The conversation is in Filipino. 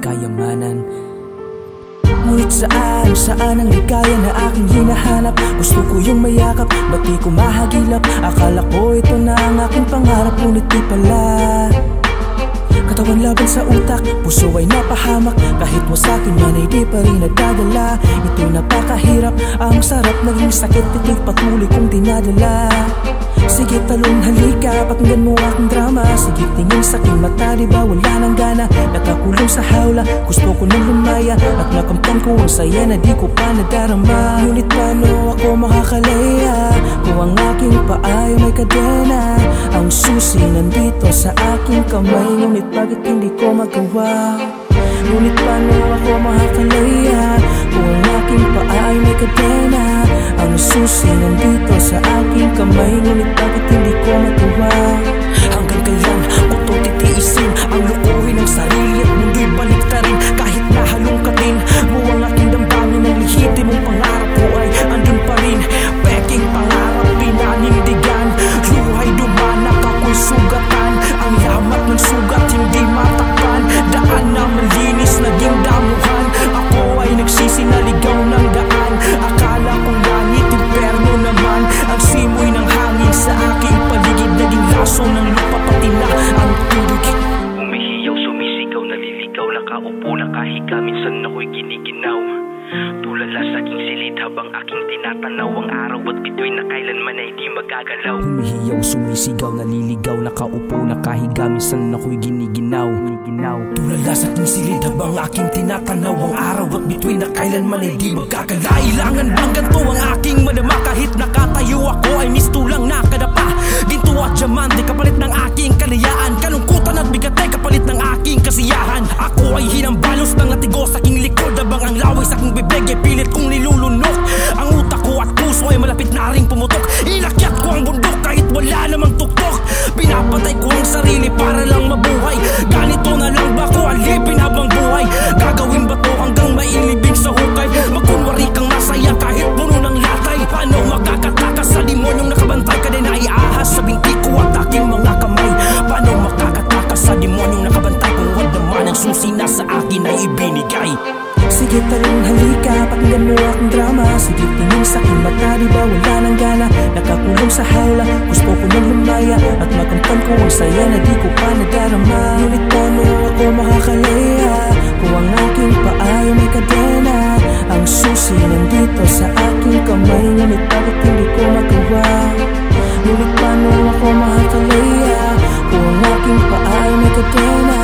kayamanan. Ngunit saan ang ligaya na aking hinahanap? Gusto ko yung mayakap, ba't di ko mahagilap? Akala ko ito na ang aking pangarap, ngunit di pala. Katawan laban sa utak, puso ay napahamak. Kahit mo sa'kin man ay di pa rin nagdadala. Ito napakahirap, ang sarap naging sakit, ito'y patuloy kong dinadala. Sige talon halika, pakinggan mo aking drama. Sige tingin sa aking mata, di ba wala nang gana? Nakakulong sa hawla, gusto ko nang lumaya. At makamtan ko ang saya na di ko pa nadarama. Ngunit paano ako makakalaya kung ang aking paa ay may kadena? Ang susi nandito sa aking kamay, ngunit bakit hindi ko magawa? Ngunit paano ako makakalaya kung ang aking paa ay may kadena? Ang susi nandito sa aking kamay, ngunit bakit hindi ko magawa? Hanggang kailan ko to titiisin? Ang lukuhin ng sarili at mundo'y baliktarin. Kahit nahalungkatin mo ang aking damdamin, ang lihitin mong pangarap ko ay andun pa rin. Peking pangarap pinanindigan, luhay dumanak ako'y sugatan. Ang lamat ng sugat hindi matakpan, daan na malinis naging damuhan. Ako ay nagsisinaligaw ng daan, akala kong langit imperno naman. Ang simoy ng hangin sa aking paligid naging laso ng lupa, pati na ang tubig. Umihiyaw, sumisigaw, naliligaw, nakaupo, nakahiga, minsan ako'y giniginaw. Tulala sa aking silid habang aking tinatanaw ang araw at bituin na kailanman ay di magagalaw. Humihiyaw, sumisigaw, naliligaw, nakaupo, nakahiga, minsan ako'y giniginaw. Tulala sa aking silid habang aking tinatanaw ang araw at bituin na kailanman ay di magagalaw. Kailangan bang ganito ang aking madama? Kahit nakatayo ako ay mistulang nakadapa. Ginto at diamante kapalit ng aking kalayaan, kalungkutan at bigat ay kapalit ng aking kasiyahan. Ako ay hinambalos ng latigo sa aking likod habang ang laway sa aking bibig ay pilit kong nilulunok. Ang utak ko at puso ay malapit na ring pumutok. Inakyat ko ang bundok kahit wala namang tuktok. Pinapatay ko ang sarili para lang mabuhay. Ganito na lang ba ko alipin habang buhay? Gagawin ba to hanggang mailibing sa hukay? Magkunwari kang masaya kahit puno ng latay. Paano makakatakas sa demonyong nakabantay? Kada naiahas sa binti ko at aking mga kamay. Paano makakatakas sa demonyong nakabantay kung wag naman ang susi na sa akin ay ibinigay? Sige talong halika, pakinggan mo aking drama. Sige tingin sa aking mata, di ba wala nang gana? Nakakulong sa hawla, gusto ko nang lumaya. At makamtan ko ang saya na di ko pa nadarama. Ngunit paano ako makakalaya kung ang aking paa ay may kadena? Ang susi nandito sa aking kamay, ngunit bakit hindi ko magawa? Ngunit paano ako makakalaya kung ang aking paa ay may kadena?